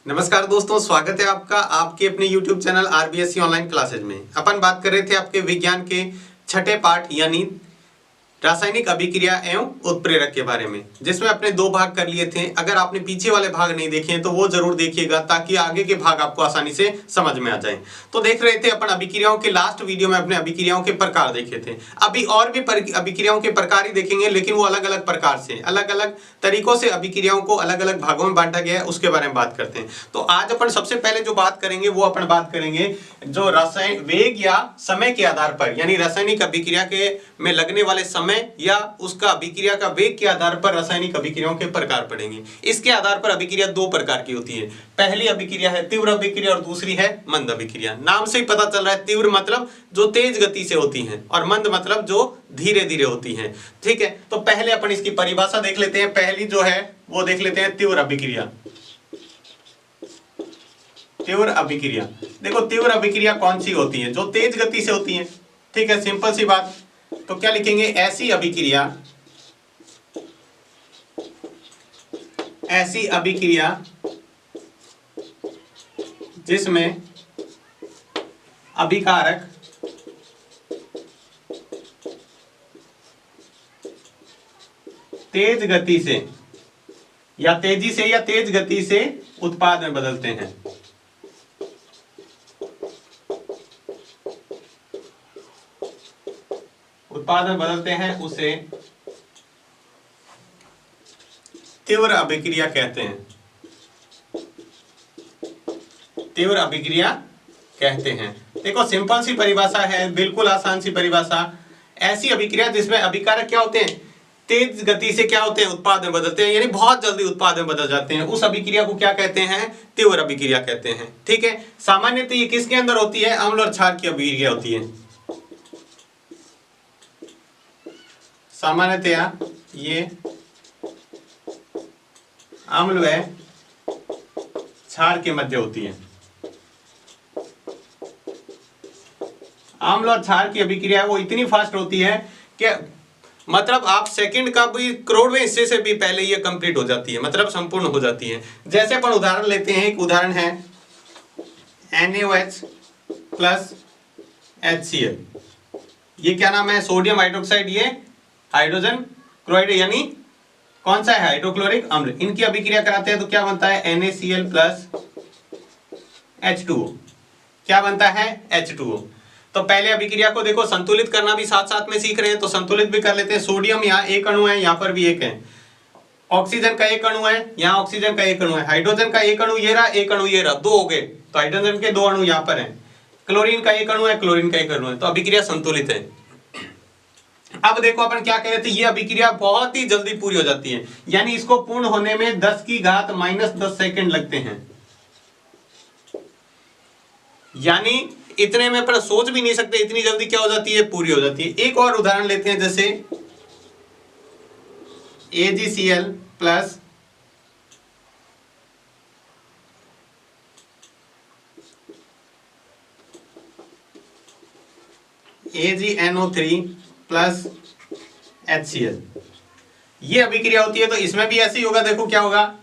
नमस्कार दोस्तों, स्वागत है आपका आपके अपने YouTube channel RBSC online classes में। अपन बात कर रहे थे आपके विज्ञान के छठे पाठ यानी रासायनिक अभिक्रिया एवं उत्प्रेरक के बारे में, जिसमें अपने दो भाग कर लिए थे। अगर आपने पीछे वाले भाग नहीं देखे हैं तो वो जरूर देखिएगा ताकि आगे के भाग आपको आसानी से समझ में आ जाए। तो देख रहे थे अपन अभिक्रियाओं के लास्ट वीडियो में अपने अभिक्रियाओं के प्रकार देखे थे। अभी और भी अभिक्रियाओं के प्रकार ही देखेंगे, लेकिन वो अलग अलग प्रकार से, अलग अलग तरीकों से अभिक्रियाओं को अलग अलग भागों में बांटा गया है, उसके बारे में बात करते हैं। तो आज अपन सबसे पहले जो बात करेंगे वो अपन बात करेंगे जो रासायनिक वेग या समय के आधार पर, यानी रासायनिक अभिक्रिया के में लगने वाले समय या उसका अभिक्रिया का वेग के आधार पर रासायनिक अभिक्रियाओं के प्रकार पढ़ेंगे। इसके आधार पर अभिक्रिया दो प्रकार की होती है। पहली अभिक्रिया है तीव्र अभिक्रिया और दूसरी है मंद अभिक्रिया। नाम से ही पता चल रहा है, तीव्र मतलब जो तेज गति से होती है और मंद मतलब जो धीरे धीरे होती है। ठीक है, तो पहले अपन इसकी परिभाषा देख लेते हैं। पहली जो है वो देख लेते हैं तीव्र अभिक्रिया। तीव्र अभिक्रिया, देखो तीव्र अभिक्रिया कौन सी होती है? जो तेज गति से होती है। ठीक है, सिंपल सी बात। तो क्या लिखेंगे? ऐसी अभिक्रिया जिसमें अभिकारक तेज गति से या तेज गति से उत्पाद में बदलते हैं। उत्पाद में बदलते हैं, उसे तीव्र अभिक्रिया कहते हैं। तीव्र अभिक्रिया कहते हैं। देखो सिंपल सी परिभाषा है, बिल्कुल आसान सी परिभाषा। ऐसी अभिक्रिया जिसमें अभिकारक क्या होते हैं? तेज गति से क्या होते हैं? उत्पाद में बदलते हैं, यानी बहुत जल्दी उत्पाद में बदल जाते हैं। उस अभिक्रिया को क्या कहते हैं? तीव्र अभिक्रिया कहते हैं। ठीक है, सामान्यतः ये किसके अंदर होती है? अम्ल और क्षार की अभिक्रिया होती है। सामान्यतया ये अम्ल व क्षार के मध्य होती है। अम्ल और क्षार की अभिक्रिया वो इतनी फास्ट होती है कि मतलब आप सेकंड का भी करोड़वें हिस्से से भी पहले ये कंप्लीट हो जाती है, मतलब संपूर्ण हो जाती है। जैसे अपन उदाहरण लेते हैं, एक उदाहरण है NaOH प्लस HCl। ये क्या नाम है? सोडियम हाइड्रोक्साइड, ये हाइड्रोजन क्लोराइड, यानी कौन सा है? हाइड्रोक्लोरिक अम्ल। इनकी अभिक्रिया कराते हैं तो क्या बनता है? NaCl plus H2O। क्या बनता है? H2O। तो पहले अभिक्रिया को देखो संतुलित करना भी साथ साथ में सीख रहे हैं, तो संतुलित भी कर लेते हैं। सोडियम यहाँ एक अणु है, यहाँ पर भी एक है। ऑक्सीजन का एक अणु है, यहाँ ऑक्सीजन का एक अणु है। हाइड्रोजन का एक अणु ये रहा, एक अणु ये रहा, दो हो गए। तो हाइड्रोजन के दो अणु यहाँ पर है। क्लोरीन का एक अणु है, क्लोरीन का एक अणु है। तो अभिक्रिया संतुलित है। अब देखो अपन क्या कह रहे थे, ये अभिक्रिया बहुत ही जल्दी पूरी हो जाती है, यानी इसको पूर्ण होने में 10 की घात -10 सेकंड लगते हैं। यानी इतने में पर सोच भी नहीं सकते, इतनी जल्दी क्या हो जाती है? पूरी हो जाती है। एक और उदाहरण लेते हैं, जैसे AgCl plus AgNO3 plus HCl। ये अभिक्रिया होती है, तो इसमें भी ऐसे ही होगा। देखो क्या होगा?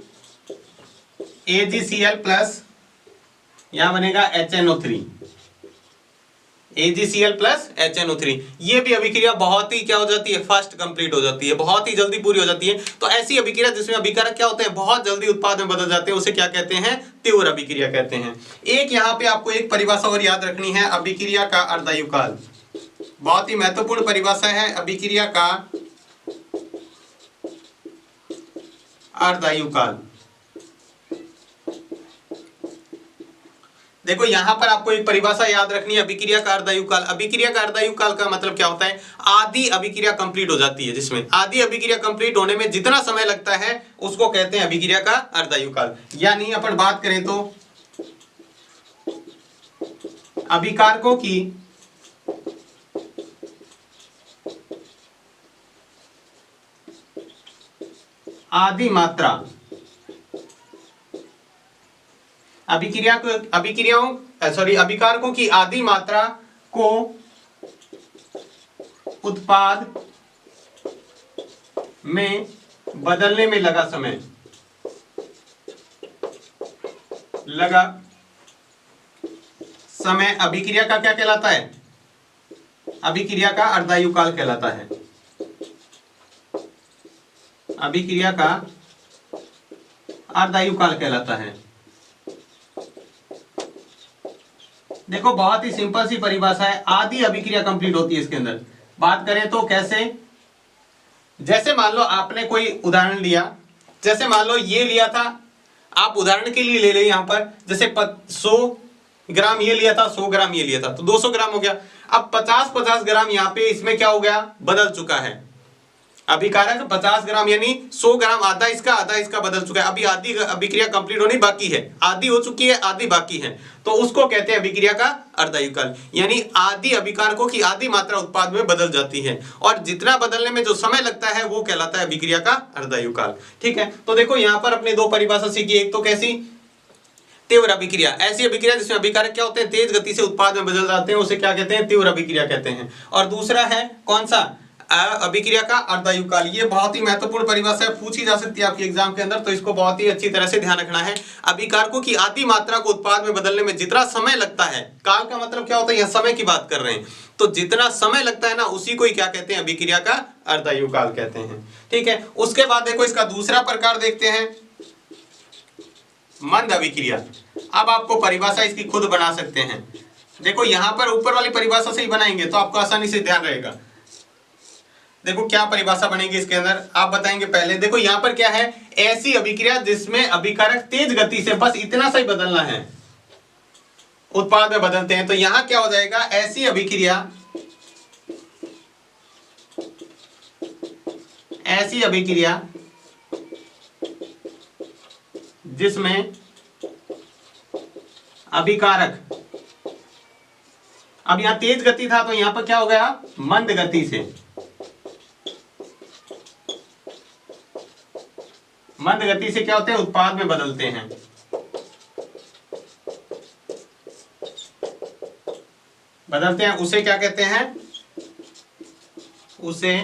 AgCl प्लस यहां बनेगा HNO3। AgCl plus HNO3। ये भी अभिक्रिया बहुत ही क्या हो जाती है? फास्ट कंप्लीट हो जाती है, बहुत ही जल्दी पूरी हो जाती है। तो ऐसी अभिक्रिया जिसमें अभिकारक क्या होते हैं? बहुत जल्दी उत्पाद में बदल जाते हैं, उसे क्या कहते हैं? तीव्र अभिक्रिया कहते हैं। एक यहाँ पे आपको एक परिभाषा और याद रखनी है, अभिक्रिया का अर्धायुकाल। बहुत ही महत्वपूर्ण परिभाषा है, अभिक्रिया का अर्धायुकाल। देखो यहां पर आपको एक परिभाषा याद रखनी है, अभिक्रिया का अर्धायुकाल। अभिक्रिया का अर्धायुकाल का मतलब क्या होता है? आधी अभिक्रिया कंप्लीट हो जाती है, जिसमें आधी अभिक्रिया कंप्लीट होने में जितना समय लगता है उसको कहते हैं अभिक्रिया का अर्धायुकाल। यानी अपन बात करें तो अभिकारकों की आधी मात्रा, अभिकारकों की आधी मात्रा को उत्पाद में बदलने में लगा समय, लगा समय अभिक्रिया का क्या कहलाता है? अभिक्रिया का अर्धायु काल कहलाता है। अभिक्रिया का अर्धायु काल कहलाता है। देखो बहुत ही सिंपल सी परिभाषा है, आधी अभिक्रिया कंप्लीट होती है इसके अंदर। बात करें तो कैसे? जैसे मान लो आपने कोई उदाहरण लिया, जैसे मान लो ये लिया था, आप उदाहरण के लिए ले लें यहां पर, जैसे 100 ग्राम ये लिया था, 100 ग्राम ये लिया था, तो 200 ग्राम हो गया। अब 50-50 ग्राम यहाँ पे इसमें क्या हो गया? बदल चुका है। अभिकारक 50 ग्राम यानी 100 ग्राम, आधा इसका बदल चुका है। अभी आधी अभिक्रिया कंप्लीट होनी बाकी है, आधी हो चुकी है, आधी बाकी है, तो उसको कहते हैं अभिक्रिया का अर्धायु काल। यानी आधी अभिकारकों की आधी मात्रा उत्पाद में बदल जाती है, और जितना बदलने में जो समय लगता है वो कहलाता है अभिक्रिया का अर्धायु काल। ठीक है, तो देखो यहाँ पर अपने दो परिभाषा सीखी। एक तो कैसी? तीव्र अभिक्रिया, ऐसी अभिक्रिया जिसमें अभिकारक क्या होते हैं? तेज गति से उत्पाद में बदल जाते हैं, उसे क्या कहते हैं? तीव्र अभिक्रिया कहते हैं। और दूसरा है कौन सा? अभिक्रिया का अर्धायु काल। ये बहुत ही महत्वपूर्ण परिभाषा है, पूछी जा सकती है आपके एग्जाम के अंदर, तो इसको बहुत ही अच्छी तरह से ध्यान रखना है। अभिकारकों की आधी मात्रा को उत्पाद में बदलने में जितना समय लगता है, काल का मतलब क्या होता है? यह समय की बात कर रहे हैं, तो जितना समय लगता है ना, उसी को ही क्या कहते हैं? अभिक्रिया का अर्धायु काल कहते हैं। ठीक है, उसके बाद देखो इसका दूसरा प्रकार देखते हैं, मंद अभिक्रिया। अब आपको परिभाषा इसकी खुद बना सकते हैं। देखो यहां पर ऊपर वाली परिभाषा से ही बनाएंगे तो आपको आसानी से ध्यान रहेगा। देखो क्या परिभाषा बनेगी इसके अंदर, आप बताएंगे पहले। देखो यहां पर क्या है? ऐसी अभिक्रिया जिसमें अभिकारक तेज गति से, बस इतना सा ही बदलना है, उत्पाद में बदलते हैं। तो यहां क्या हो जाएगा? ऐसी अभिक्रिया, ऐसी अभिक्रिया जिसमें अभिकारक, अब यहां तेज गति था तो यहां पर क्या हो गया? मंद गति से, मंद गति से क्या होते हैं? उत्पाद में बदलते हैं। बदलते हैं, उसे क्या कहते हैं? उसे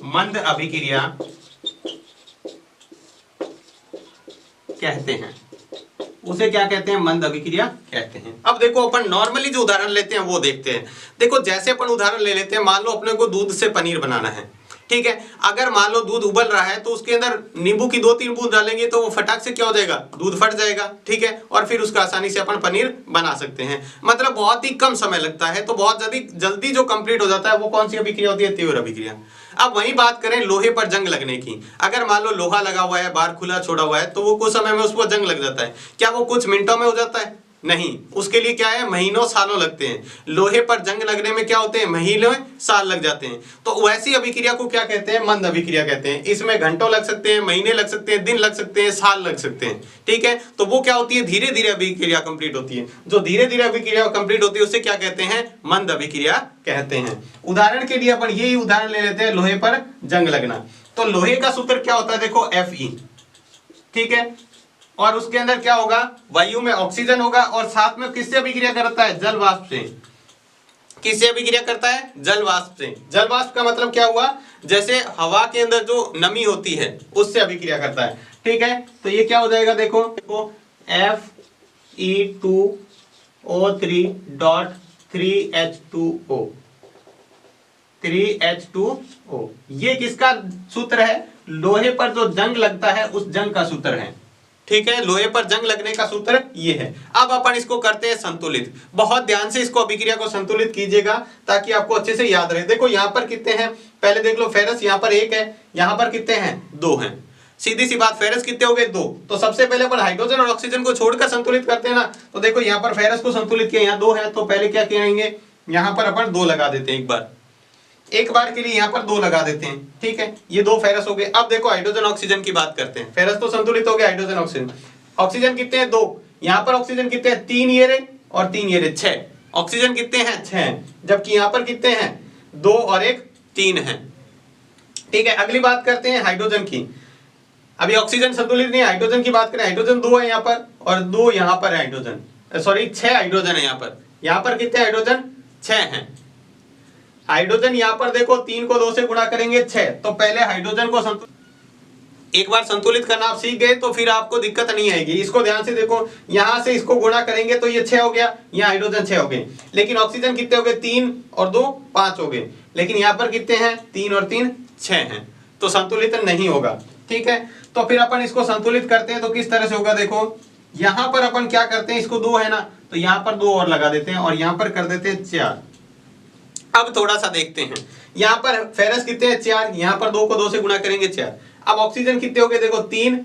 मंद अभिक्रिया कहते हैं। उसे क्या कहते हैं? मंद अभिक्रिया कहते हैं। अब देखो अपन नॉर्मली जो उदाहरण लेते हैं वो देखते हैं। देखो जैसे अपन उदाहरण ले लेते हैं, मान लो अपने को दूध से पनीर बनाना है। ठीक है, अगर मान लो दूध उबल रहा है तो उसके अंदर नींबू की 2-3 बूंद डालेंगे तो वो फटाक से क्या हो जाएगा? दूध फट जाएगा। ठीक है, और फिर उसका आसानी से अपन पनीर बना सकते हैं। मतलब बहुत ही कम समय लगता है, तो बहुत जल्दी जो कंप्लीट हो जाता है वो कौन सी अभिक्रिया होती है? तीव्र अभिक्रिया। अब वही बात करें लोहे पर जंग लगने की, अगर मान लो लोहा लगा हुआ है, बाहर खुला छोड़ा हुआ है, तो वो कुछ समय में उस पर जंग लग जाता है। क्या वो कुछ मिनटों में हो जाता है? नहीं, उसके लिए क्या है? महीनों सालों लगते हैं। लोहे पर जंग लगने में क्या होते हैं? महीनों साल लग जाते हैं। तो वैसी अभिक्रिया को क्या कहते हैं? मंद अभिक्रिया कहते हैं। इसमें घंटों लग सकते हैं, महीने लग सकते हैं, दिन लग सकते हैं, साल लग सकते हैं। ठीक है, तो वो क्या होती है? धीरे धीरे अभिक्रिया कंप्लीट होती है। जो धीरे धीरे अभिक्रिया कंप्लीट होती है उसे क्या कहते हैं? मंद अभिक्रिया कहते हैं। उदाहरण के लिए अपन यही उदाहरण ले लेते हैं, लोहे पर जंग लगना। तो लोहे का सूत्र क्या होता है? देखो Fe। ठीक है, और उसके अंदर क्या होगा? वायु में ऑक्सीजन होगा, और साथ में किससे अभिक्रिया करता है? जल वाष्प से। किससे अभिक्रिया करता है? जल वाष्प से। जल वाष्प का मतलब क्या हुआ? जैसे हवा के अंदर जो नमी होती है उससे अभिक्रिया करता है। ठीक है, तो ये क्या हो जाएगा? देखो Fe2O3.3H2O, 3H2O। ये किसका सूत्र है? लोहे पर जो जंग लगता है उस जंग का सूत्र है। ठीक है, लोहे पर जंग लगने का सूत्र ये है। अब अपन इसको करते हैं संतुलित। बहुत ध्यान से इसको अभिक्रिया को संतुलित कीजिएगा ताकि आपको अच्छे से याद रहे। देखो यहाँ पर कितने हैं? पहले देख लो, फेरस यहाँ पर 1 है, यहाँ पर कितने हैं? 2 हैं। सीधी सी बात, फेरस कितने हो गए? 2। तो सबसे पहले अपन हाइड्रोजन और ऑक्सीजन को छोड़कर संतुलित करते हैं ना। तो देखो यहाँ पर फेरस को संतुलित किया, यहाँ 2 है, तो पहले क्या करेंगे? यहाँ पर अपन 2 लगा देते हैं। एक बार के लिए यहाँ पर 2 लगा देते हैं। ठीक है, ये 2 फेरस हो गए। अब देखो हाइड्रोजन ऑक्सीजन की बात करते हैं। फेरस तो संतुलित हो गया, हाइड्रोजन ऑक्सीजन। ऑक्सीजन कितने हैं? 2। यहाँ पर ऑक्सीजन कितने हैं? 3 ये रहे और 3 ये रहे, 6। ऑक्सीजन कितने हैं? 6। जबकि यहाँ पर कितने हैं? 2 और 1 3 हैं। ठीक है, अगली बात करते हैं हाइड्रोजन की। अभी ऑक्सीजन संतुलित नहीं है, हाइड्रोजन की बात करें। हाइड्रोजन 2 है यहाँ पर और 2 यहाँ पर हाइड्रोजन, सॉरी 6 हाइड्रोजन है यहाँ पर। यहाँ पर कितने हाइड्रोजन? 6 हैं। हाइड्रोजन यहाँ पर देखो 3 को 2 से गुणा करेंगे 6, तो पहले हाइड्रोजन को संतुलित, एक बार संतुलित करना आप सीख गए तो फिर आपको दिक्कत नहीं आएगी। इसको ध्यान से देखो, यहां से इसको गुणा करेंगे तो ये 6 हो गया, यहाँ हाइड्रोजन 6 हो गए, लेकिन ऑक्सीजन कितने हो गए, 3 और 2 5 हो गए, लेकिन यहाँ पर कितने हैं, 3 और 3 6 हैं, तो संतुलित नहीं होगा। ठीक है, तो फिर अपन इसको संतुलित करते हैं तो किस तरह से होगा, देखो यहां पर अपन क्या करते हैं, इसको 2 है ना, तो यहां पर 2 और लगा देते हैं और यहां पर कर देते हैं 4। अब थोड़ा सा देखते हैं, यहां पर फेरस कितने हैं, 4, यहां पर 2 को 2 से गुणा करेंगे 4। अब ऑक्सीजन कितने हो गए, देखो 3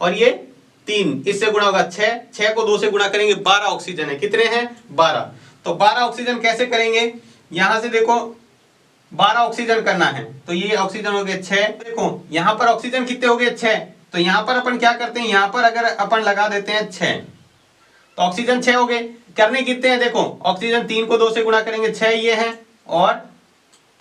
और ये 3, इससे गुणा होगा 6, 6 को 2 से गुणा करेंगे 12 ऑक्सीजन है, कितने हैं 12। तो 12 ऑक्सीजन कैसे करेंगे, यहां से देखो 12 ऑक्सीजन करना है, तो ये ऑक्सीजन हो गए 6, देखो यहां पर ऑक्सीजन कितने हो गए 6, तो यहां पर अपन क्या करते हैं, यहां पर अगर अपन लगा देते हैं 6 तो ऑक्सीजन 6 हो गए, करने कितने हैं, देखो ऑक्सीजन 3 को 2 से गुणा करेंगे 6 ये है, और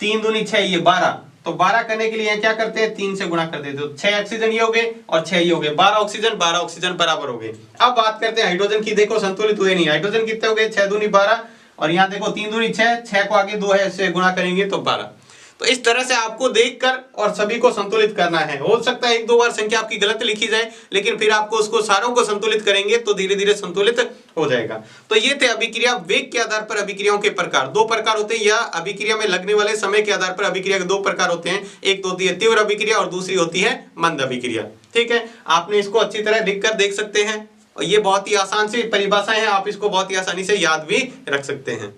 3 दूनी 6 ये 12, तो 12 करने के लिए क्या करते हैं, 3 से गुणा कर देते, तो 6 ऑक्सीजन ये हो गए और 6 ये हो गए, 12 ऑक्सीजन बराबर हो गए। अब बात करते हैं हाइड्रोजन की, देखो संतुलित हुए नहीं, हाइड्रोजन कितने हो गए, 6 दूनी 12, और यहाँ देखो 3 दूनी 6, 6 को आगे 2 है, इससे गुणा करेंगे तो 12। तो इस तरह से आपको देखकर और सभी को संतुलित करना है। हो सकता है 1-2 बार संख्या आपकी गलत लिखी जाए, लेकिन फिर आपको उसको सारों को संतुलित करेंगे तो धीरे धीरे संतुलित हो जाएगा। तो ये थे अभिक्रिया, वेग के आधार पर अभिक्रियाओं के प्रकार। 2 प्रकार होते हैं, या अभिक्रिया में लगने वाले समय के आधार पर अभिक्रिया के 2 प्रकार होते हैं, एक तो होती है तीव्र अभिक्रिया और दूसरी होती है मंद अभिक्रिया। ठीक है, आपने इसको अच्छी तरह लिख कर देख सकते हैं, और ये बहुत ही आसान सी परिभाषाएं हैं, आप इसको बहुत ही आसानी से याद भी रख सकते हैं।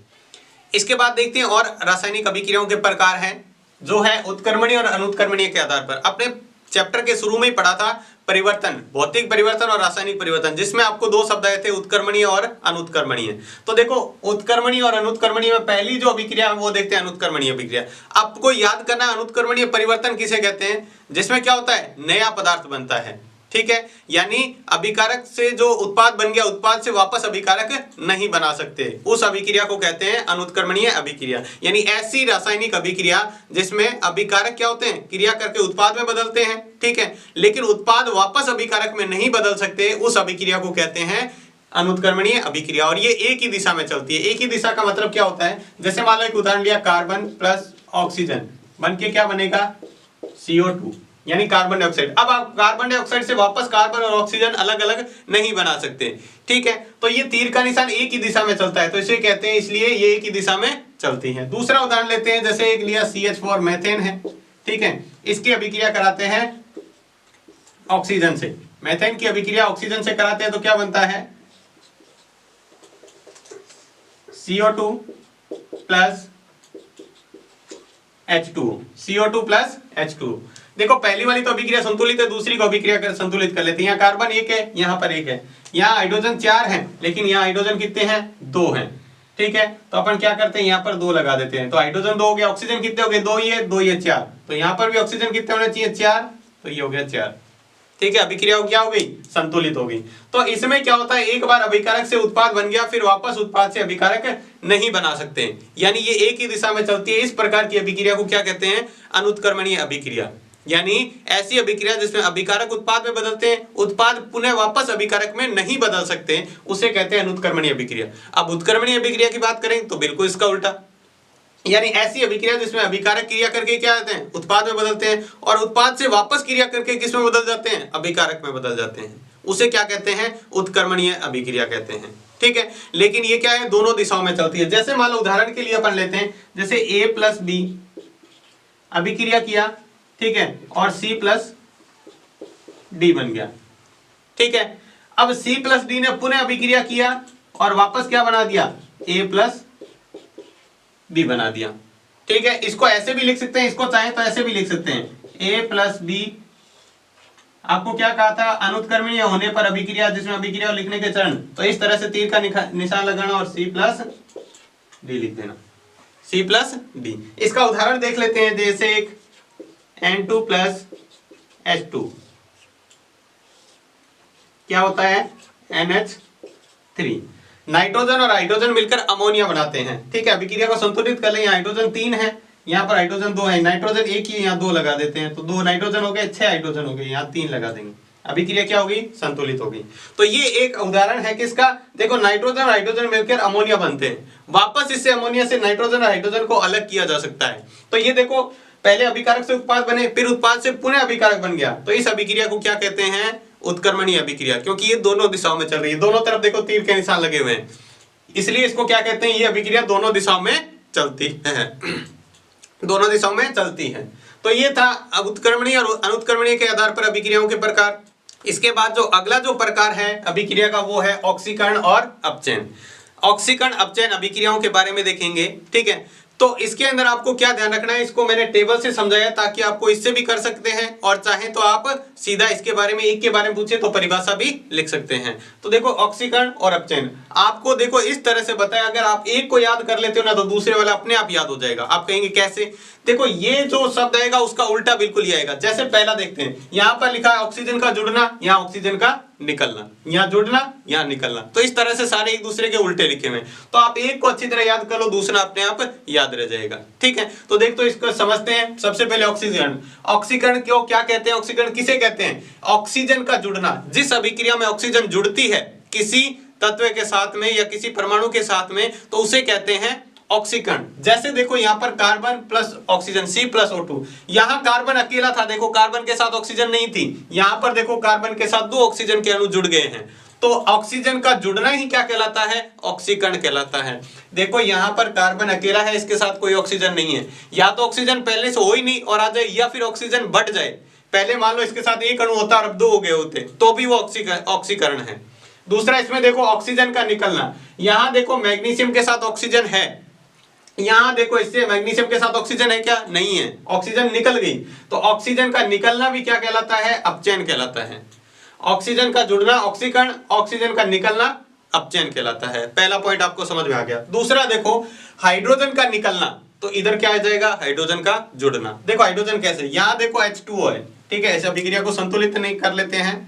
इसके बाद देखते हैं और रासायनिक अभिक्रियाओं के प्रकार हैं, जो है उत्क्रमणीय और अनुत्क्रमणीय के आधार पर। अपने चैप्टर के शुरू में ही पढ़ा था परिवर्तन, भौतिक परिवर्तन और रासायनिक परिवर्तन, जिसमें आपको 2 शब्द आए थे, उत्क्रमणीय और अनुत्क्रमणीय। तो देखो उत्क्रमणीय और अनुत्क्रमणीय में पहली जो अभिक्रिया है वो देखते हैं अनुत्क्रमणीय अभिक्रिया। आपको याद करना है अनुत्क्रमणीय परिवर्तन किसे कहते हैं, जिसमें क्या होता है, नया पदार्थ बनता है। ठीक है, यानी अभिकारक से जो उत्पाद बन गया, उत्पाद से वापस अभिकारक नहीं बना सकते, उस अभिक्रिया को कहते हैं अनुत्क्रमणीय अभिक्रिया। यानी ऐसी रासायनिक अभिक्रिया जिसमें अभिकारक क्या होते हैं, क्रिया करके उत्पाद में बदलते हैं, ठीक है, लेकिन उत्पाद वापस अभिकारक में नहीं बदल सकते, उस अभिक्रिया को कहते हैं अनुत्क्रमणीय अभिक्रिया। और ये एक ही दिशा में चलती है। एक ही दिशा का मतलब क्या होता है, जैसे मान लो एक उदाहरण लिया, कार्बन प्लस ऑक्सीजन बन के क्या बनेगा, CO2 यानी कार्बन डाइऑक्साइड। अब आप कार्बन डाइऑक्साइड से वापस कार्बन और ऑक्सीजन अलग अलग नहीं बना सकते। ठीक है, तो ये तीर का निशान एक ही दिशा में चलता है, तो इसे कहते हैं, इसलिए ये एक ही दिशा में चलती है। दूसरा उदाहरण लेते हैं, जैसे एक लिया CH4 मेथेन है, ठीक है, इसकी अभिक्रिया कराते हैं ऑक्सीजन से, मेथेन की अभिक्रिया ऑक्सीजन से कराते हैं तो क्या बनता है, CO2 plus H2O, CO2 plus H2O। देखो पहली वाली तो अभिक्रिया संतुलित है, दूसरी को अभिक्रिया संतुलित कर लेते हैं। यहाँ कार्बन 1 है, यहाँ पर 1 है, यहाँ हाइड्रोजन 4 है, लेकिन यहाँ हाइड्रोजन कितने हैं, 2 हैं। ठीक है, तो अपन क्या करते हैं, यहाँ पर 2 लगा देते हैं, तो हाइड्रोजन 2 हो गया, ऑक्सीजन कितने हो गए, 2 ये 2 ये 4, तो यहाँ पर भी ऑक्सीजन कितने होने चाहिए, 4, तो ये हो गया 4। ठीक है, अभिक्रिया क्या हो गई, संतुलित हो गई। तो इसमें क्या होता है, एक बार अभिकारक से उत्पाद बन गया, फिर वापस उत्पाद से अभिकारक नहीं बना सकते, यानी ये एक ही दिशा में चलती है। इस प्रकार की अभिक्रिया को क्या कहते हैं, अनुत्क्रमणीय अभिक्रिया। यानी ऐसी अभिक्रिया जिसमें अभिकारक उत्पाद में बदलते हैं, उत्पाद पुनः वापस अभिकारक में नहीं बदल सकते, उसे कहते हैं अनुत्क्रमणीय अभिक्रिया। अब उत्क्रमणीय अभिक्रिया की बात करें तो बिल्कुल इसका उल्टा, यानी ऐसी अभिक्रिया जिसमें अभिकारक क्रिया करके क्या होते हैं, उत्पाद में बदलते हैं, और उत्पाद से वापस क्रिया करके किस में बदल जाते हैं, अभिकारक में बदल जाते हैं, उसे क्या कहते हैं, उत्क्रमणीय अभिक्रिया कहते हैं। ठीक है, लेकिन ये क्या है, दोनों दिशाओं में चलती है। जैसे मान लो उदाहरण के लिए अपन लेते हैं, जैसे A प्लस B अभिक्रिया किया, ठीक है, और C प्लस D बन गया। ठीक है, अब C प्लस D ने पुनः अभिक्रिया किया और वापस क्या बना दिया, A प्लस B बना दिया। ठीक है, इसको ऐसे भी लिख सकते हैं, इसको चाहे तो ऐसे भी लिख सकते हैं, A प्लस B। आपको क्या कहा था, अनुत्क्रमणीय होने पर अभिक्रिया जिसमें अभिक्रिया लिखने के चरण, तो इस तरह से तीर का निशान लगाना और C प्लस D लिख देना, C प्लस D। इसका उदाहरण देख लेते हैं, जैसे एक N2 प्लस H2 क्या होता है, NH3। नाइट्रोजन और हाइड्रोजन मिलकर अमोनिया बनाते हैं। ठीक है, अभिक्रिया को संतुलित कर लें, यहाँ हाइड्रोजन 3 है, यहाँ पर हाइड्रोजन 2 है, नाइट्रोजन 1 ही, यहाँ 2 लगा देते हैं, तो 2 नाइट्रोजन हो गए, 6 हाइड्रोजन हो गए, यहाँ 3 लगा देंगे, अभिक्रिया क्या होगी, संतुलित होगी। तो ये एक उदाहरण है किसका, देखो नाइट्रोजन और हाइड्रोजन मिलकर अमोनिया बनते हैं, वापस इससे अमोनिया से नाइट्रोजन और हाइड्रोजन को अलग किया जा सकता है। तो ये देखो पहले अभिकारक से उत्पाद बने, फिर उत्पाद से पुनः अभिकारक बन गया, तो इस अभिक्रिया को क्या कहते हैं? उत्क्रमणीय अभिक्रिया। क्योंकि ये दोनों दिशाओं में चल रही है, दोनों तरफ देखो तीर के निशान लगे हुए हैं, इसलिए इसको क्या कहते हैं? ये अभिक्रिया दोनों दिशाओं में चलती है, दोनों दिशाओं में चलती है। तो ये था उत्क्रमणीय और अनुत्क्रमणीय के आधार पर अभिक्रियाओं के प्रकार। इसके बाद जो अगला जो प्रकार है अभिक्रिया का वो है ऑक्सीकरण और अपचयन। ऑक्सीकरण अपचयन अभिक्रियाओं के बारे में देखेंगे, ठीक है। तो इसके अंदर आपको क्या ध्यान रखना है, इसको मैंने टेबल से समझाया ताकि आपको इससे भी कर सकते हैं, और चाहें तो आप सीधा इसके बारे में, एक के बारे में पूछे तो परिभाषा भी लिख सकते हैं। तो देखो ऑक्सीकरण और अपचयन आपको देखो इस तरह से बताया, अगर आप एक को याद कर लेते हो ना तो दूसरे वाला अपने आप याद हो जाएगा। आप कहेंगे कैसे? देखो ये जो शब्द आएगा उसका उल्टा बिल्कुल ही आएगा। जैसे पहला देखते हैं, यहां पर लिखा है ऑक्सीजन का जुड़ना, यहां ऑक्सीजन का निकलना, यहां जुड़ना यहां निकलना, तो इस तरह से सारे एक दूसरे के उल्टे लिखे हुए। तो आप एक को अच्छी तरह याद कर लो, दूसरा अपने आप याद रह जाएगा, ठीक है। तो देख तो इसको समझते हैं। सबसे पहले ऑक्सीकरण। ऑक्सीकरण क्यों क्या कहते हैं? ऑक्सीकरण किसे कहते हैं? ऑक्सीजन का जुड़ना। जिस अभिक्रिया में ऑक्सीजन जुड़ती है किसी तत्व के साथ में या किसी परमाणु के साथ में, तो उसे कहते हैं ऑक्सीकरण। जैसे देखो यहाँ पर कार्बन प्लस ऑक्सीजन C+O2, यहाँ कार्बन अकेला था, देखो कार्बन के साथ ऑक्सीजन नहीं थी, यहाँ पर देखो कार्बन के साथ 2 ऑक्सीजन के अणु जुड़ गए हैं, तो ऑक्सीजन का जुड़ना ही क्या कहलाता है? ऑक्सीकरण कहलाता है। देखो यहाँ पर कार्बन अकेला है, इसके साथ कोई ऑक्सीजन नहीं है, या तो ऑक्सीजन पहले से हो ही नहीं और आ जाए, या फिर ऑक्सीजन बढ़ जाए। पहले मान लो इसके साथ एक अणु होता और अब 2 हो गए होते, तो भी वो ऑक्सीकरण है। दूसरा इसमें देखो ऑक्सीजन का निकलना, यहाँ देखो मैग्नीशियम के साथ ऑक्सीजन है, यहां देखो इससे मैग्नीशियम के साथ ऑक्सीजन है क्या? नहीं है, ऑक्सीजन निकल गई, तो ऑक्सीजन का निकलना भी क्या कहलाता है? अपचयन कहलाता है। ऑक्सीजन का जुड़ना ऑक्सीकरण, ऑक्सीजन का निकलना अपचयन कहलाता है। पहला पॉइंट आपको समझ में आ गया। दूसरा देखो हाइड्रोजन का निकलना, तो इधर क्या आ जाएगा? हाइड्रोजन का जुड़ना। देखो हाइड्रोजन कैसे, यहां देखो H2O है, ठीक है, ऐसे अभिक्रिया को संतुलित नहीं कर लेते हैं,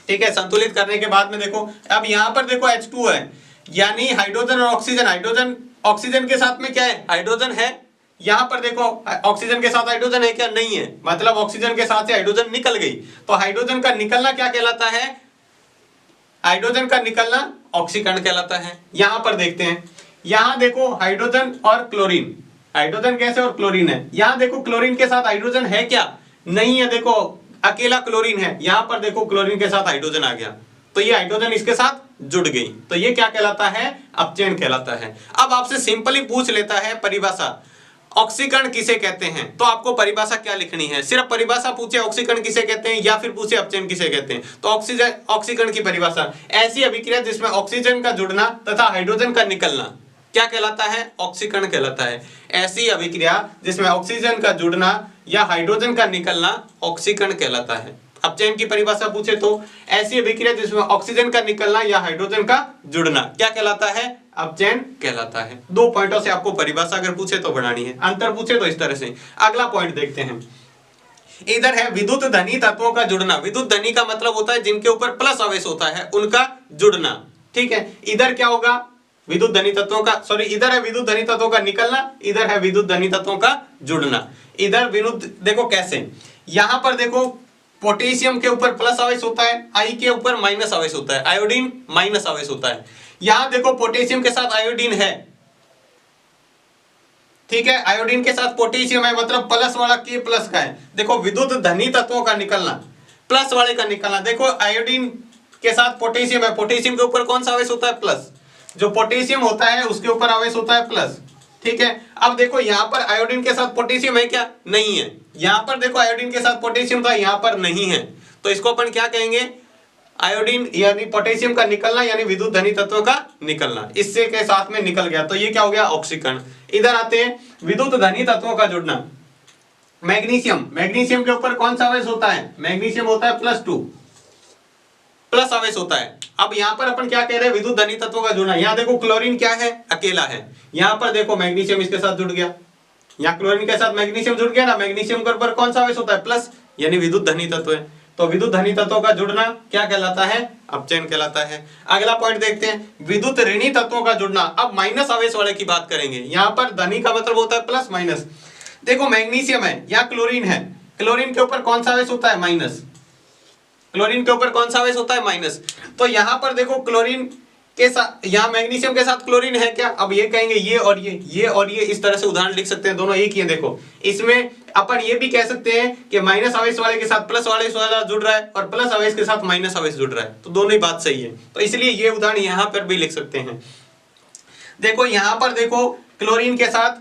ठीक है। संतुलित करने के बाद में देखो अब यहां पर देखो H2O है, यानी हाइड्रोजन और ऑक्सीजन, हाइड्रोजन ऑक्सीजन के साथ में क्या है? हाइड्रोजन है। यहां पर देखो ऑक्सीजन के साथ हाइड्रोजन है क्या? नहीं है, मतलब ऑक्सीजन के साथ से हाइड्रोजन निकल गई, तो हाइड्रोजन का निकलना क्या कहलाता है? हाइड्रोजन का निकलना ऑक्सीकरण कहलाता है। यहां पर देखते हैं, यहां देखो हाइड्रोजन और क्लोरीन, हाइड्रोजन गैस है और क्लोरीन है, यहां देखो क्लोरीन के साथ हाइड्रोजन है क्या? नहीं है, देखो अकेला क्लोरीन है, यहां पर देखो क्लोरीन के साथ हाइड्रोजन आ गया, तो ये हाइड्रोजन इसके साथ जुड़ गई, तो ये क्या कहलाता है? अपचयन कहलाता है। अब आपसे सिंपली पूछ लेता है परिभाषा, ऑक्सीकरण किसे कहते हैं? तो आपको परिभाषा क्या लिखनी है? सिर्फ परिभाषा पूछे ऑक्सीकरण किसे कहते हैं या फिर पूछे अपचयन किसे कहते हैं, तो ऑक्सीकरण की परिभाषा ऐसी अभिक्रिया जिसमें ऑक्सीजन का जुड़ना तथा हाइड्रोजन का निकलना क्या कहलाता है? ऑक्सीकरण कहलाता है। ऐसी अभिक्रिया जिसमें ऑक्सीजन का जुड़ना या हाइड्रोजन का निकलना ऑक्सीकरण कहलाता है। अपचयन की परिभाषा पूछे तो ऐसी अभिक्रिया जिसमें ऑक्सीजन का निकलना या हाइड्रोजन का जुड़ना क्या कहलाता है? अपचयन कहलाता है। 2 पॉइंटों से आपको परिभाषा अगर पूछे तो बनानी है, अंतर पूछे तो इस तरह से। अगला पॉइंट देखते हैं, इधर है विद्युत धनी तत्वों का जुड़ना। विद्युत धनी का मतलब होता है जिनके ऊपर प्लस आवेश होता है, उनका जुड़ना, ठीक है। इधर क्या होगा? विद्युत धनी तत्वों का, सॉरी इधर है विद्युत धनी तत्वों का निकलना, इधर है विद्युत धनी तत्वों का जुड़ना। इधर विद्युत देखो कैसे, यहां पर देखो पोटेशियम के ऊपर प्लस आवेश होता है, आई के ऊपर माइनस आवेश होता है, आयोडीन माइनस आवेश होता है। यहां देखो पोटेशियम के साथ आयोडीन है, ठीक है, आयोडीन के साथ पोटेशियम है, मतलब प्लस वाला के प्लस का है। देखो विद्युत धनी तत्वों का निकलना, प्लस वाले का निकलना, देखो आयोडीन के साथ पोटेशियम है, पोटेशियम के ऊपर कौन सा आवेश होता है? प्लस। जो पोटेशियम होता है उसके ऊपर आवेश होता है प्लस, ठीक है। अब देखो यहाँ पर आयोडीन के साथ पोटेशियम है क्या? नहीं है। यहाँ पर देखो आयोडीन के साथ पोटेशियम था, यहाँ पर नहीं है, तो इसको अपन क्या कहेंगे? आयोडीन यानी पोटेशियम का निकलना यानी विद्युत धनी तत्व का निकलना, इससे के साथ में निकल गया, तो ये क्या हो गया? ऑक्सीकरण। इधर आते हैं विद्युत धनी तत्वों का जुड़ना। मैग्नीशियम, मैग्नीशियम के ऊपर कौन सा आवेश होता है? मैग्नीशियम होता है +2, प्लस आवेश होता है। अब यहाँ पर अपन क्या कह रहे हैं? विद्युत धनी तत्वों का जुड़ना। यहाँ देखो क्लोरीन क्या है? अकेला है, यहाँ पर देखो मैग्नीशियम इसके साथ जुड़ गया, यहाँ क्लोरीन के साथ मैग्नीशियम जुड़ गया ना, मैग्नीशियम के ऊपर कौन सा आवेश होता है? प्लस, यानी विद्युत धनी तत्व है, तो विद्युत धनी तत्वों का जुड़ना क्या कहलाता है? अपचयन कहलाता है। अगला पॉइंट देखते हैं, विद्युत ऋणी तत्वों का जुड़ना। अब माइनस आवेश वाले की बात करेंगे, यहाँ पर धनी का मतलब होता है प्लस माइनस। देखो मैग्नीशियम है, यहाँ क्लोरीन है, क्लोरीन के ऊपर कौन सा आवेश होता है? माइनस। क्लोरीन के ऊपर कौन सा आवेश होता है? माइनस। तो यहाँ पर देखो क्लोरीन के साथ, यहाँ मैग्नीशियम के साथ क्लोरीन है क्या? अब ये कहेंगे ये और ये इस तरह से उदाहरण लिख सकते हैं, दोनों एक ही है। देखो इसमें अपन ये भी कह सकते हैं कि माइनस आवेश वाले के साथ प्लस आवेश वाला जुड़ रहा है और प्लस आवेश के साथ माइनस आवेश जुड़ रहा है, तो दोनों ही बात सही है। तो इसलिए ये उदाहरण यहाँ पर भी लिख सकते हैं। देखो यहाँ पर देखो क्लोरीन के साथ,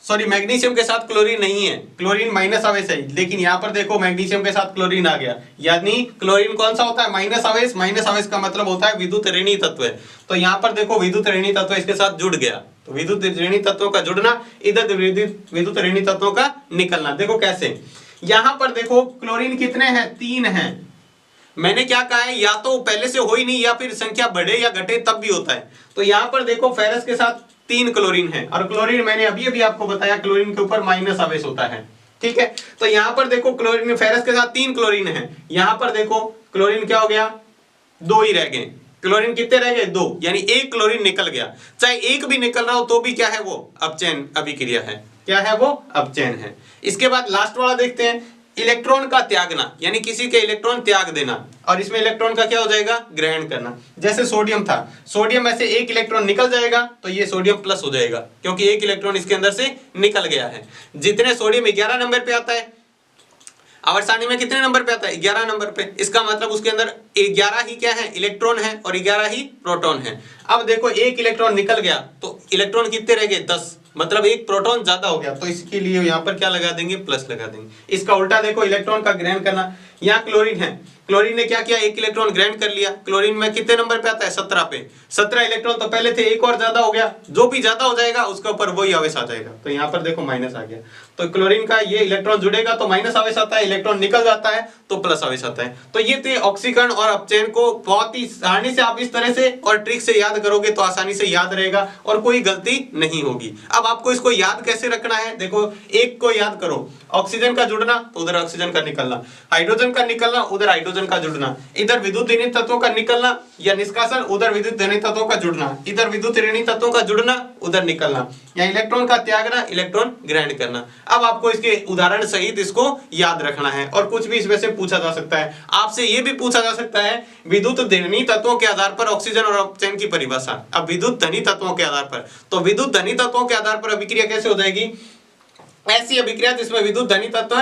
सॉरी मैग्नीशियम के साथ क्लोरीन नहीं है, क्लोरीन माइनस आवेश है, लेकिन यहाँ पर देखो मैग्नीशियम के साथ क्लोरीन आ गया, यानी क्लोरीन कौन सा होता है? माइनस आवेश। माइनस आवेश का मतलब होता है विद्युत ऋणी तत्व है। तो यहाँ पर देखो विद्युत ऋणी तत्व इसके साथ जुड़ गया, तो विद्युत ऋणी तत्वों का जुड़ना, इधर विद्युत ऋणी तत्वों का निकलना। देखो कैसे, यहाँ पर देखो क्लोरीन कितने हैं? 3 हैं। मैंने क्या कहा है, या तो पहले से हो ही नहीं या फिर संख्या बढ़े या घटे तब भी होता है। तो यहाँ पर देखो फेरस के साथ 3 क्लोरीन है, और क्लोरीन मैंने अभी आपको बताया क्लोरीन के ऊपर माइनस आवेश होता है, ठीक है। तो यहाँ पर देखो क्लोरीन, फेरस के साथ 3 क्लोरीन है, यहाँ पर देखो क्लोरीन क्या हो गया? 2 ही रह गए। क्लोरीन कितने रह गए? 2, यानी 1 क्लोरीन निकल गया। चाहे 1 भी निकल रहा हो तो भी क्या है वो? अपचयन अभिक्रिया है। क्या है वो? अपचयन है। इसके बाद लास्ट वाला देखते हैं, इलेक्ट्रॉन का त्यागना, यानी किसी के इलेक्ट्रॉन त्याग देना, और इसमें इलेक्ट्रॉन का क्या हो जाएगा? ग्रहण करना। जैसे सोडियम था, सोडियम में से 1 इलेक्ट्रॉन निकल जाएगा तो ये सोडियम प्लस हो जाएगा, क्योंकि 1 इलेक्ट्रॉन इसके अंदर से निकल गया है। जितने सोडियम 11 नंबर पे आता है, आवर्त सारणी में कितने नंबर पे आता है? 11 नंबर पे। इसका मतलब उसके अंदर 11 ही क्या है? इलेक्ट्रॉन है, और 11 ही प्रोटॉन है। अब देखो 1 इलेक्ट्रॉन निकल गया तो इलेक्ट्रॉन कितने रह गए? 10, मतलब 1 प्रोटॉन ज्यादा हो गया, तो इसके लिए यहाँ पर क्या लगा देंगे? प्लस लगा देंगे। इसका उल्टा देखो, इलेक्ट्रॉन का ग्रहण करना। यहाँ क्लोरीन है, क्लोरीन ने क्या किया? 1 इलेक्ट्रॉन ग्रहण कर लिया। क्लोरीन में कितने नंबर पे आता है? 17 पे। 17 इलेक्ट्रॉन तो पहले थे, 1 और ज्यादा हो गया, जो भी ज्यादा हो जाएगा उसके ऊपर वही आवेश आ जाएगा। तो यहाँ पर देखो माइनस आ गया, तो क्लोरीन का ये इलेक्ट्रॉन जुड़ेगा तो माइनस आवेश आता है, इलेक्ट्रॉन निकल जाता है तो प्लस आवेश आता है। तो ये थे ऑक्सीकरण और अपचयन को बहुत ही आसानी से आप इस तरह से और ट्रिक से याद करोगे तो आसानी से याद रहेगा और कोई गलती नहीं होगी। अब आपको इसको याद कैसे रखना है? देखो एक को याद करो, ऑक्सीजन का जुड़ना तो उधर ऑक्सीजन का निकलना, हाइड्रोजन का निकलना उधर हाइड्रोजन का जुड़ना, इधर विद्युत ऋणी तत्वों का निकलना या निष्कासन उधर विद्युत ऋणी तत्वों का जुड़ना, इधर विद्युत ऋणी तत्वों का जुड़ना उधर निकलना, या इलेक्ट्रॉन का त्यागना इलेक्ट्रॉन ग्रहण करना। अब आपको इसके उदाहरण सहित इसको याद रखना है, और कुछ भी इसमें से पूछा जा सकता है। आपसे ये भी पूछा जा सकता है विद्युत धनी तत्वों के आधार पर ऑक्सीजन और अपचयन की परिभाषा। अब विद्युत धनी तत्वों के आधार पर, तो विद्युत धनी तत्वों के आधार पर अभिक्रिया कैसे हो जाएगी? ऐसी अभिक्रिया जिसमें विद्युत धनी तत्व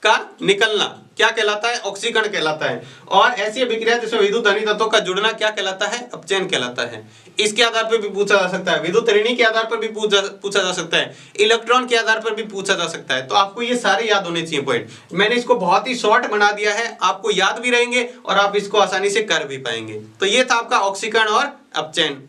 का निकलना क्या कहलाता है? ऑक्सीकरण कहलाता है। और ऐसी अभिक्रिया जिसमें विद्युत धनी तत्वों का जुड़ना क्या कहलाता है? अपचयन कहलाता है। इसके आधार पर भी पूछा जा सकता है, विद्युत ऋणी के आधार पर भी पूछा जा सकता है, इलेक्ट्रॉन के आधार पर भी पूछा जा सकता है। तो आपको ये सारे याद होने चाहिए पॉइंट। मैंने इसको बहुत ही शॉर्ट बना दिया है, आपको याद भी रहेंगे और आप इसको आसानी से कर भी पाएंगे। तो ये था आपका ऑक्सीकरण और अपचयन।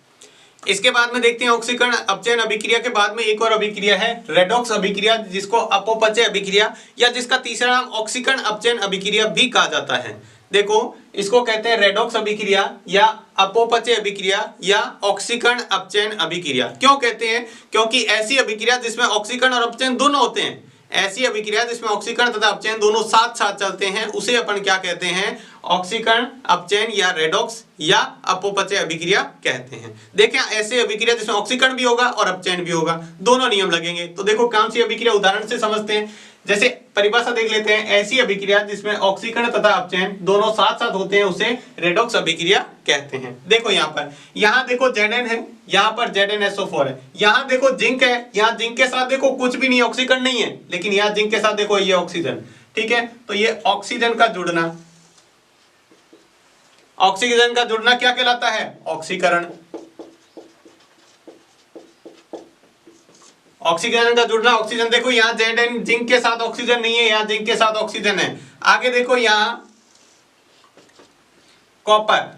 इसके बाद में देखते हैं ऑक्सीकरण अपचयन अभिक्रिया के बाद में एक और अभिक्रिया है रेडॉक्स अभिक्रिया, जिसको अपचय अभिक्रिया या जिसका तीसरा नाम ऑक्सीकरण अपचयन अभिक्रिया भी कहा जाता है। देखो इसको कहते हैं रेडॉक्स अभिक्रिया या अपचय अभिक्रिया या ऑक्सीकरण अपचयन अभिक्रिया। क्यों कहते हैं? क्योंकि ऐसी अभिक्रिया जिसमें ऑक्सीकरण और अपचयन दोनों होते हैं, ऐसी अभिक्रिया जिसमें ऑक्सीकरण तथा अपचयन दोनों साथ साथ चलते हैं, उसे अपन क्या कहते हैं? ऑक्सीकरण अपचयन या रेडॉक्स या अपचय अभिक्रिया कहते हैं। देखें ऐसे अभिक्रिया जिसमें ऑक्सीकरण भी होगा और अपचयन भी होगा, दोनों नियम लगेंगे। तो देखो कौन सी अभिक्रिया, उदाहरण से समझते हैं। जैसे परिभाषा देख लेते हैं, ऐसी अभिक्रिया जिसमें ऑक्सीकरण तथा अपचयन दोनों साथ साथ होते हैं उसे रेडॉक्स अभिक्रिया कहते हैं। देखो यहाँ पर, यहाँ देखो Zn है, यहाँ पर ZnSO4 है, यहाँ देखो जिंक है, यहाँ जिंक के साथ देखो कुछ भी नहीं, ऑक्सीकरण नहीं है, लेकिन यहाँ जिंक के साथ देखो ये ऑक्सीजन, ठीक है। तो ये ऑक्सीजन का जुड़ना, ऑक्सीजन का जुड़ना क्या कहलाता है? ऑक्सीकरण। ऑक्सीजन का जुड़ना ऑक्सीजन। देखो यहाँ Zn जिंक के साथ ऑक्सीजन नहीं है, यहाँ जिंक के साथ ऑक्सीजन है। आगे देखो यहाँ कॉपर,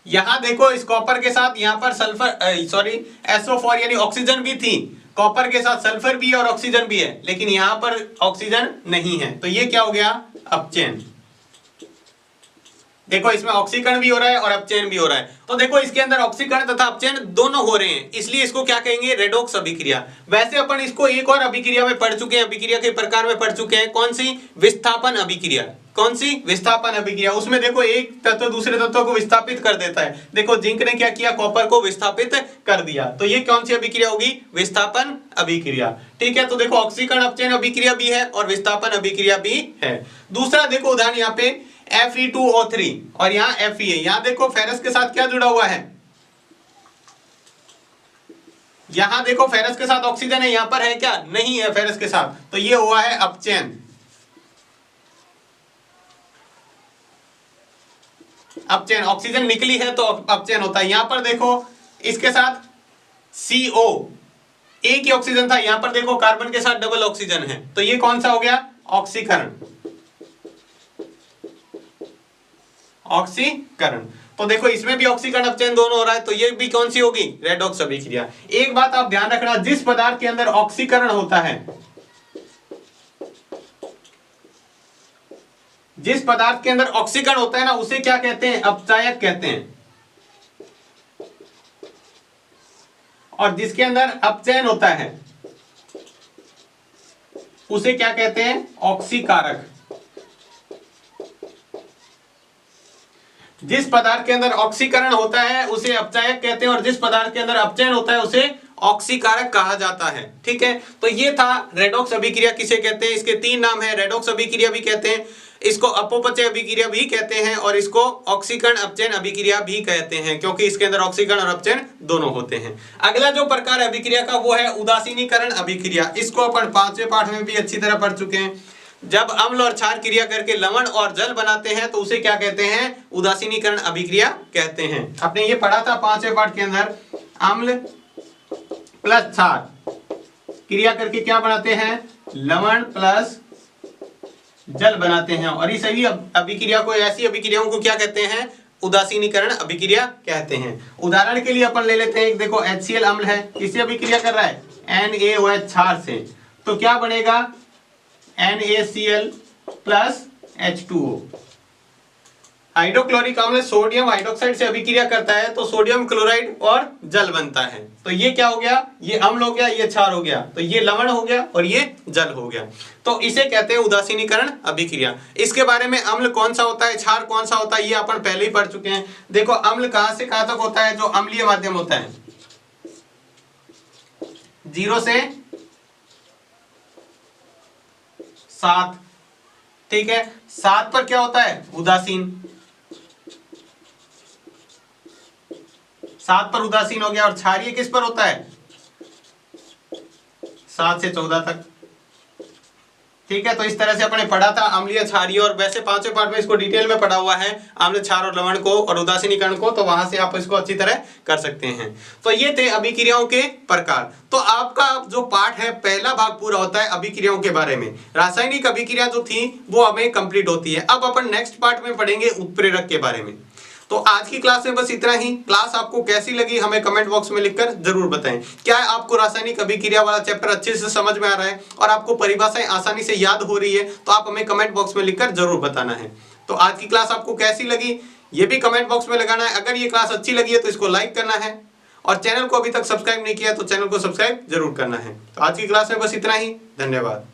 यहाँ देखो इस कॉपर के साथ यहाँ पर सल्फर सॉरी SO4 यानी ऑक्सीजन भी थी, कॉपर के साथ सल्फर भी और ऑक्सीजन भी है, लेकिन यहाँ पर ऑक्सीजन नहीं है। तो ये क्या हो गया? अपचयन। देखो इसमें ऑक्सीकरण भी हो रहा है और अपचयन भी हो रहा है। तो देखो इसके अंदर ऑक्सीकरण तथा अपचयन दोनों हो रहे हैं, इसलिए इसको क्या कहेंगे? रेडॉक्स अभिक्रिया। वैसे अपन इसको एक और अभिक्रिया में पढ़ चुके हैं, अभिक्रिया के प्रकार में पढ़ चुके हैं। कौन सी? विस्थापन अभिक्रिया। कौन सी? विस्थापन अभिक्रिया। उसमें देखो एक तत्व दूसरे तत्व को विस्थापित कर देता है। देखो जिंक ने क्या किया? कॉपर को विस्थापित कर दिया। तो ये कौन सी अभिक्रिया होगी? विस्थापन अभिक्रिया। ठीक है, तो देखो ऑक्सीकरण अपचयन अभिक्रिया भी है और विस्थापन अभिक्रिया भी है। दूसरा देखो उदाहरण यहाँ पे Fe2O3 और यहाँ Fe है। यहाँ देखो फेरस के साथ क्या जुड़ा हुआ है, यहां देखो फेरस के साथ ऑक्सीजन है, यहां पर है क्या, नहीं है फेरस के साथ, तो ये हुआ है अपचयन। अपचयन, ऑक्सीजन निकली है तो अपचयन होता है। यहां पर देखो इसके साथ CO, एक ही ऑक्सीजन था, यहां पर देखो कार्बन के साथ डबल ऑक्सीजन है, तो ये कौन सा हो गया, ऑक्सीकरण। ऑक्सीकरण, तो देखो इसमें भी ऑक्सीकरण अपचयन दोनों हो रहा है, तो ये भी कौन सी होगी, रेडॉक्स अभिक्रिया। एक बात आप ध्यान रखना, जिस पदार्थ के अंदर ऑक्सीकरण होता है, जिस पदार्थ के अंदर ऑक्सीकरण होता है ना, उसे क्या कहते हैं, अपचायक कहते हैं। और जिसके अंदर अपचयन होता है उसे क्या कहते हैं, ऑक्सीकारक। जिस पदार्थ के अंदर ऑक्सीकरण होता है उसे अपचायक कहते हैं, और जिस पदार्थ के अंदर अपचयन होता है उसे ऑक्सीकारक कहा जाता है। ठीक है, तो ये था रेडॉक्स अभिक्रिया किसे कहते हैं। इसके 3 नाम है, रेडॉक्स अभिक्रिया भी कहते हैं, इसको अपोपचय अभिक्रिया भी कहते हैं, और इसको ऑक्सीकरण अपचयन अभिक्रिया भी कहते हैं, क्योंकि इसके अंदर ऑक्सीकरण और अपचयन दोनों होते हैं। अगला जो प्रकार है अभिक्रिया का वो है उदासीनीकरण अभिक्रिया। इसको अपन 5वें पाठ में भी अच्छी तरह पढ़ चुके हैं। जब अम्ल और क्षार क्रिया करके लवण और जल बनाते हैं तो उसे क्या कहते हैं, उदासीनीकरण अभिक्रिया कहते हैं। आपने ये पढ़ा था 5वें पाठ के अंदर, अम्ल प्लस क्षार क्रिया करके क्या बनाते हैं, लवण प्लस जल बनाते हैं, और इस सभी अभिक्रिया को, ऐसी अभिक्रियाओं को क्या कहते हैं, उदासीनीकरण अभिक्रिया कहते हैं। उदाहरण के लिए अपन ले लेते हैं, एक देखो HCl अम्ल है, किससे अभिक्रिया कर रहा है, NaOH क्षार से, तो क्या बनेगा, NaCl प्लस H2O। हाइड्रोक्लोरिक अम्ल सोडियम हाइड्रोक्साइड से अभिक्रिया करता है तो सोडियम क्लोराइड और जल बनता है, तो ये क्या हो गया, ये अम्ल हो गया, ये क्षार हो गया, तो ये लवण हो गया और ये जल हो गया, तो इसे कहते हैं उदासीनीकरण अभिक्रिया। इसके बारे में अम्ल कौन सा होता है, क्षार कौन सा होता है, ये अपन पहले ही पढ़ चुके हैं। देखो अम्ल कहां से कहां तक होता है, जो अम्लीय माध्यम होता है 0 से 7, ठीक है, 7 पर क्या होता है, उदासीन, 7 पर उदासीन हो गया। और क्षारीय किस पर होता है, 7 से 14 तक, ठीक है। तो इस तरह से अपने पढ़ा था अम्लीय क्षारीय, और वैसे 5वें पाठ में इसको डिटेल में पढ़ा हुआ है, अम्ल क्षार और लवण को और उदासीनीकरण को, तो वहां से आप इसको अच्छी तरह कर सकते हैं। तो ये थे अभिक्रियाओं के प्रकार। तो आपका जो पाठ है पहला भाग पूरा होता है अभिक्रियाओं के बारे में। रासायनिक अभिक्रिया जो थी वो हमें कंप्लीट होती है। अब अपन नेक्स्ट पार्ट में पढ़ेंगे उत्प्रेरक के बारे में। तो आज की क्लास में बस इतना ही। क्लास आपको कैसी लगी हमें कमेंट बॉक्स में लिखकर जरूर बताएं। क्या आपको रासायनिक अभिक्रिया वाला चैप्टर अच्छे से समझ में आ रहा है और आपको परिभाषाएं आसानी से याद हो रही है, तो आप हमें कमेंट बॉक्स में लिखकर जरूर बताना है। तो आज की क्लास आपको कैसी लगी ये भी कमेंट बॉक्स में लगाना है। अगर ये क्लास अच्छी लगी है तो इसको लाइक करना है, और चैनल को अभी तक सब्सक्राइब नहीं किया तो चैनल को सब्सक्राइब जरूर करना है। तो आज की क्लास में बस इतना ही, धन्यवाद।